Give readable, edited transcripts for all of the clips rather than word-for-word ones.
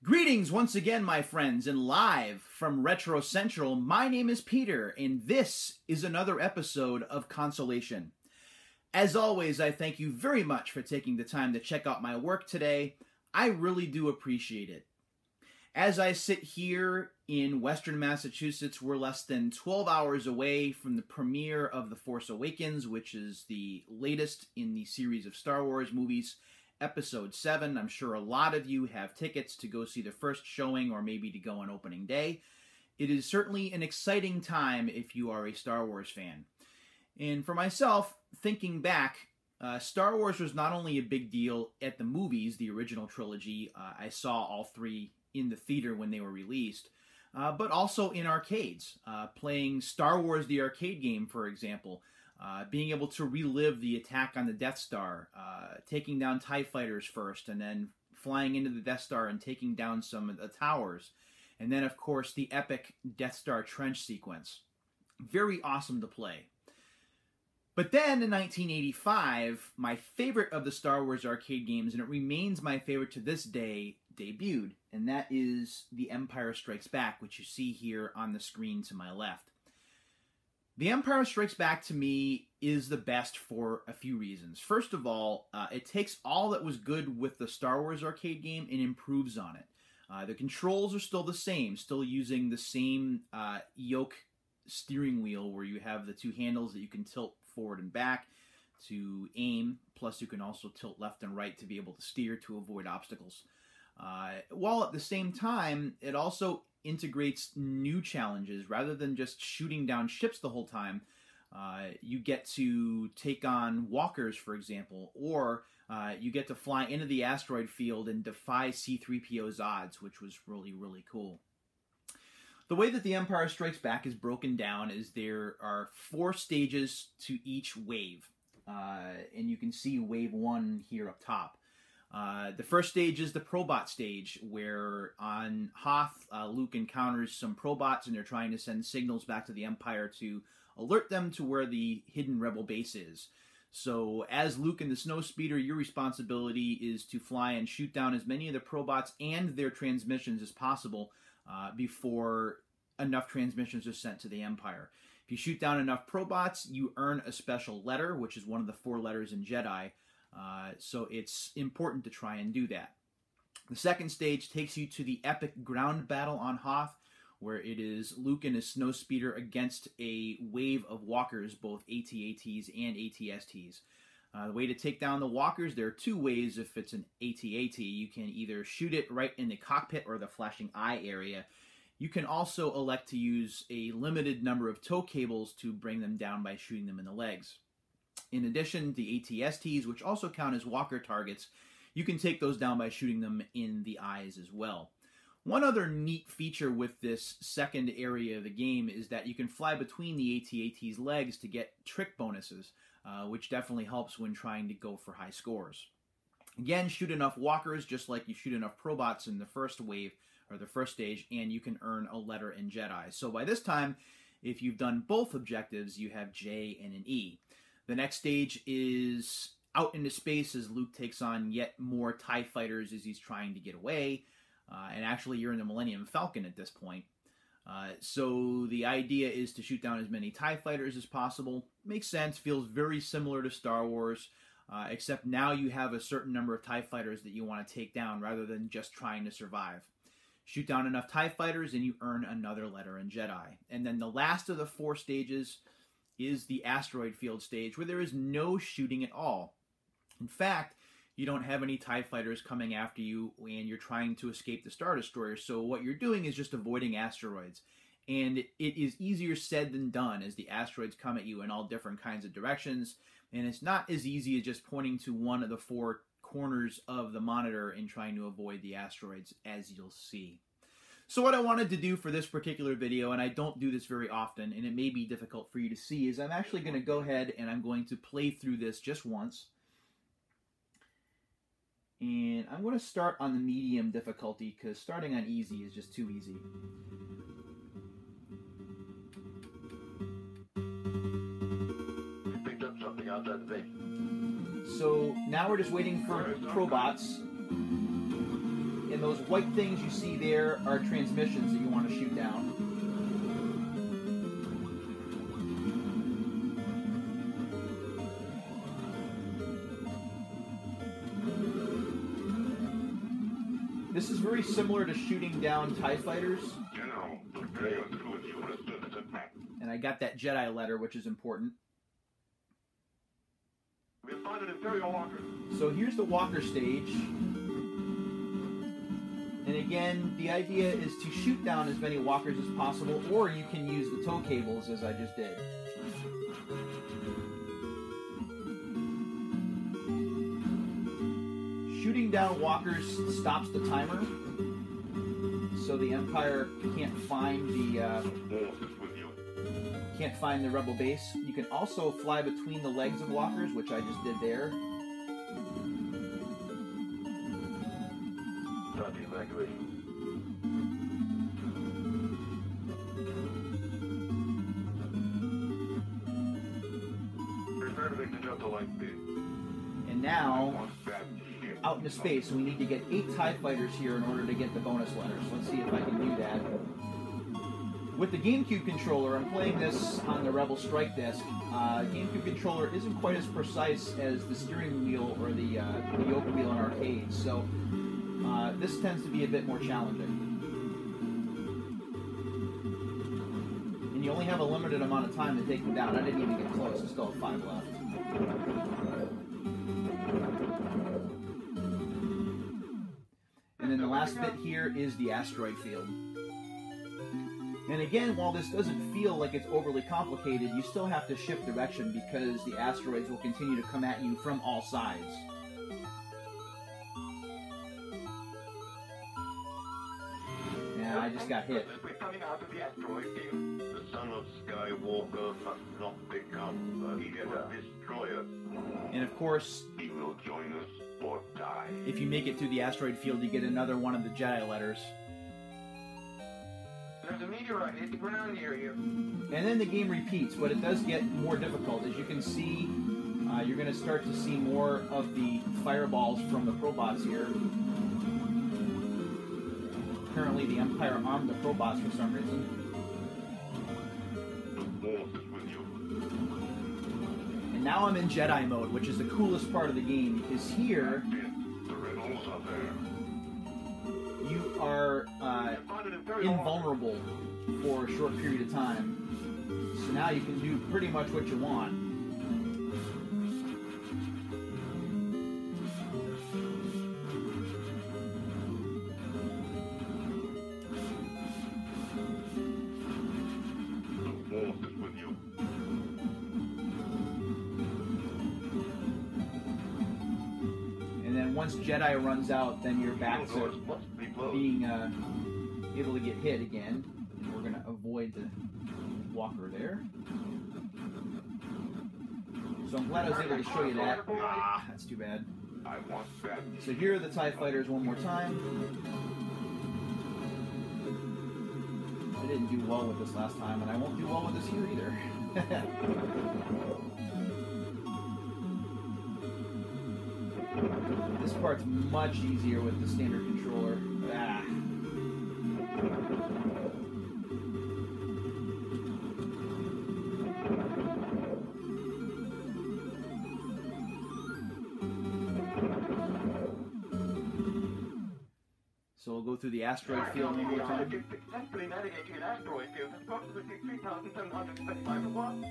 Greetings once again, my friends, and live from Retro Central, my name is Peter, and this is another episode of Consolation. As always, I thank you very much for taking the time to check out my work today. I really do appreciate it. As I sit here in Western Massachusetts, we're less than 12 hours away from the premiere of The Force Awakens, which is the latest in the series of Star Wars movies, Episode 7. I'm sure a lot of you have tickets to go see the first showing or maybe to go on opening day. It is certainly an exciting time if you are a Star Wars fan. And for myself, thinking back, Star Wars was not only a big deal at the movies, the original trilogy. I saw all three in the theater when they were released, but also in arcades. Playing Star Wars the arcade game, for example, being able to relive the attack on the Death Star, taking down TIE fighters first, and then flying into the Death Star and taking down some of the towers. And then, of course, the epic Death Star trench sequence. Very awesome to play. But then, in 1985, my favorite of the Star Wars arcade games, and it remains my favorite to this day, debuted. And that is The Empire Strikes Back, which you see here on the screen to my left. The Empire Strikes Back, to me, is the best for a few reasons. First of all, it takes all that was good with the Star Wars arcade game and improves on it. The controls are still the same, still using the same yoke steering wheel where you have the two handles that you can tilt forward and back to aim, plus you can also tilt left and right to be able to steer to avoid obstacles. While at the same time, it also integrates new challenges. Rather than just shooting down ships the whole time, you get to take on walkers, for example, or you get to fly into the asteroid field and defy C-3PO's odds, which was really, really cool. The way that The Empire Strikes Back is broken down is there are 4 stages to each wave, and you can see wave 1 here up top. The first stage is the Probot stage, where on Hoth, Luke encounters some Probots, and they're trying to send signals back to the Empire to alert them to where the hidden Rebel base is. So, as Luke in the Snowspeeder, your responsibility is to fly and shoot down as many of the Probots and their transmissions as possible before enough transmissions are sent to the Empire. If you shoot down enough Probots, you earn a special letter, which is one of the 4 letters in Jedi. So it's important to try and do that. The second stage takes you to the epic ground battle on Hoth, where it is Luke and his Snowspeeder against a wave of walkers, both AT-ATs and AT-STs. The way to take down the walkers, there are 2 ways if it's an AT-AT. You can either shoot it right in the cockpit or the flashing eye area. You can also elect to use a limited number of tow cables to bring them down by shooting them in the legs. In addition, the AT-STs, which also count as walker targets, you can take those down by shooting them in the eyes as well. One other neat feature with this second area of the game is that you can fly between the AT-AT's legs to get trick bonuses, which definitely helps when trying to go for high scores. Again, shoot enough walkers, just like you shoot enough Probots in the first wave, or the first stage, and you can earn a letter in Jedi. So by this time, if you've done both objectives, you have J and an E. The next stage is out into space as Luke takes on yet more TIE fighters as he's trying to get away. And actually, you're in the Millennium Falcon at this point. So the idea is to shoot down as many TIE fighters as possible. Makes sense, feels very similar to Star Wars, except now you have a certain number of TIE fighters that you want to take down rather than just trying to survive. Shoot down enough TIE fighters and you earn another letter in Jedi. And then the last of the 4 stages is the asteroid field stage, where there is no shooting at all. In fact, you don't have any TIE fighters coming after you and you're trying to escape the Star Destroyer, so what you're doing is just avoiding asteroids. And it is easier said than done, as the asteroids come at you in all different kinds of directions, and it's not as easy as just pointing to one of the 4 corners of the monitor and trying to avoid the asteroids, as you'll see. So what I wanted to do for this particular video, and I don't do this very often, and it may be difficult for you to see, is I'm actually going to go ahead and I'm going to play through this just once. And I'm going to start on the medium difficulty, because starting on easy is just too easy. We picked up something outside the base. So now we're just waiting for Probots. And those white things you see there are transmissions that you want to shoot down. This is very similar to shooting down TIE fighters. And I got that Jedi letter, which is important. We'll find an Imperial walker. So here's the walker stage. And again, the idea is to shoot down as many walkers as possible, or you can use the tow cables as I just did. Shooting down walkers stops the timer, so the Empire can't find the rebel base. You can also fly between the legs of walkers, which I just did there. Start the evacuation. Prepare to make the jump to light speed. And now, out into space, we need to get 8 TIE fighters here in order to get the bonus letters. Let's see if I can do that. With the GameCube controller, I'm playing this on the Rebel Strike Disc. GameCube controller isn't quite as precise as the steering wheel or the yoke wheel in arcades, so this tends to be a bit more challenging. And you only have a limited amount of time to take them down. I didn't even get close. I still have 5 left. And then the last bit here is the asteroid field. And again, while this doesn't feel like it's overly complicated, you still have to shift direction because the asteroids will continue to come at you from all sides. Yeah, I just got hit. We're coming out of the asteroid field. The son of Skywalker must not become a destroyer. And of course, He will join us or die. if you make it through the asteroid field, you get another one of the Jedi letters. There's a meteorite hit the ground near you. And then the game repeats, but it does get more difficult. As you can see, you're going to start to see more of the fireballs from the probots here. Apparently the Empire armed the probots for some reason. The Force is with you. And now I'm in Jedi mode, which is the coolest part of the game, because here The rebels are there. you are Find an Imperial invulnerable for a short period of time. So now you can do pretty much what you want. The Force is with you. And then once Jedi runs out, then you're back to Doors must be closed. being able to get hit again. And we're going to avoid the walker there. So I'm glad I was able to show you that. Ah, that's too bad. I want that. So here are the TIE fighters one more time. I didn't do well with this last time, and I won't do well with this here either. This part's much easier with the standard controller. Ah. So we'll go through the asteroid field one more time. Successfully navigating an asteroid field at approximately 3,725 watts.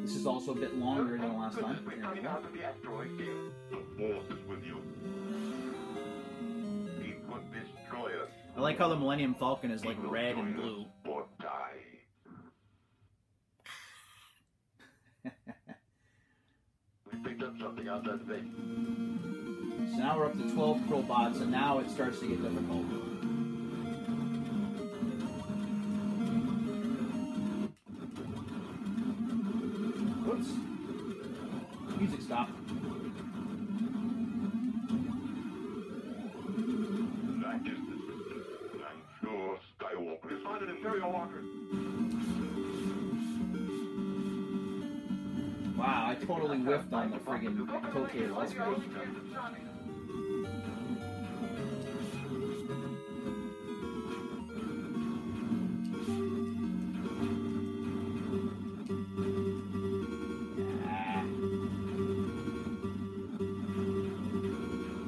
This is also a bit longer than the last time. We're There we coming go. out of the asteroid field. The Force is with you. He could destroy us. I like how the Millennium Falcon is like red and blue. Or die. We picked up something outside the base. So now we're up to 12 probots, and now it starts to get difficult. Whoops. Music stopped. Skywalker. Wow, I totally whiffed on the friggin' tow cable. That's great.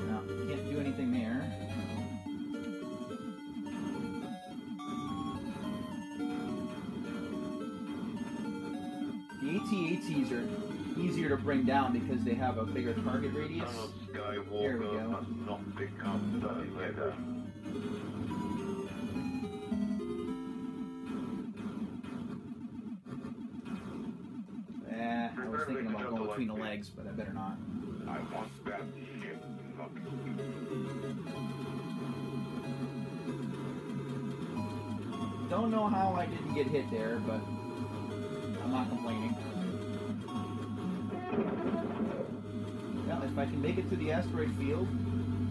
No, can't do anything there. The AT-ATs are easier to bring down because they have a bigger target radius. Son of There we Skywalker go. must not become the leader. I was thinking about going between the legs, but I better not. I want that ship. Look. Don't know how I didn't get hit there, but I'm not complaining. Well, if I can make it to the asteroid field,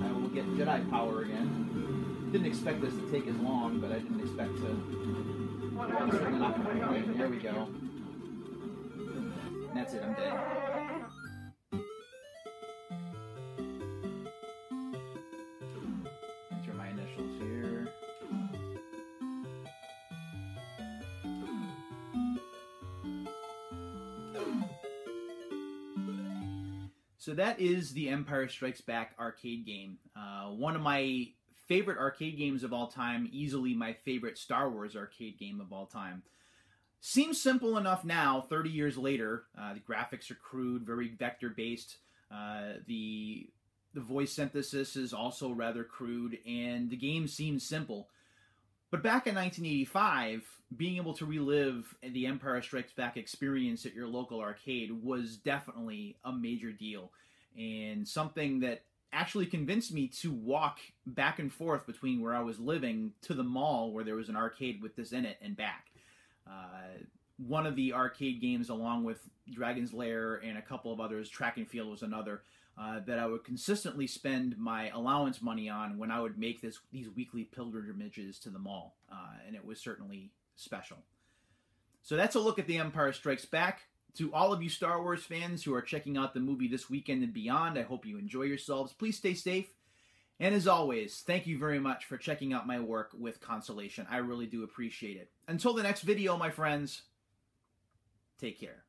I will get Jedi power again. Didn't expect this to take as long, but I didn't expect to. I'm certainly not going to complain. There we go. And that's it, I'm dead. Enter my initials here. So that is the Empire Strikes Back arcade game. One of my favorite arcade games of all time, easily my favorite Star Wars arcade game of all time. Seems simple enough now, 30 years later. The graphics are crude, very vector-based. The voice synthesis is also rather crude, and the game seems simple. But back in 1985, being able to relive the Empire Strikes Back experience at your local arcade was definitely a major deal, and something that actually convinced me to walk back and forth between where I was living to the mall where there was an arcade with this in it and back. One of the arcade games, along with Dragon's Lair and a couple of others, Track and Field was another, that I would consistently spend my allowance money on when I would make these weekly pilgrimages to the mall, and it was certainly special. So that's a look at The Empire Strikes Back. To all of you Star Wars fans who are checking out the movie this weekend and beyond, I hope you enjoy yourselves. Please stay safe. And as always, thank you very much for checking out my work with Consolation. I really do appreciate it. Until the next video, my friends, take care.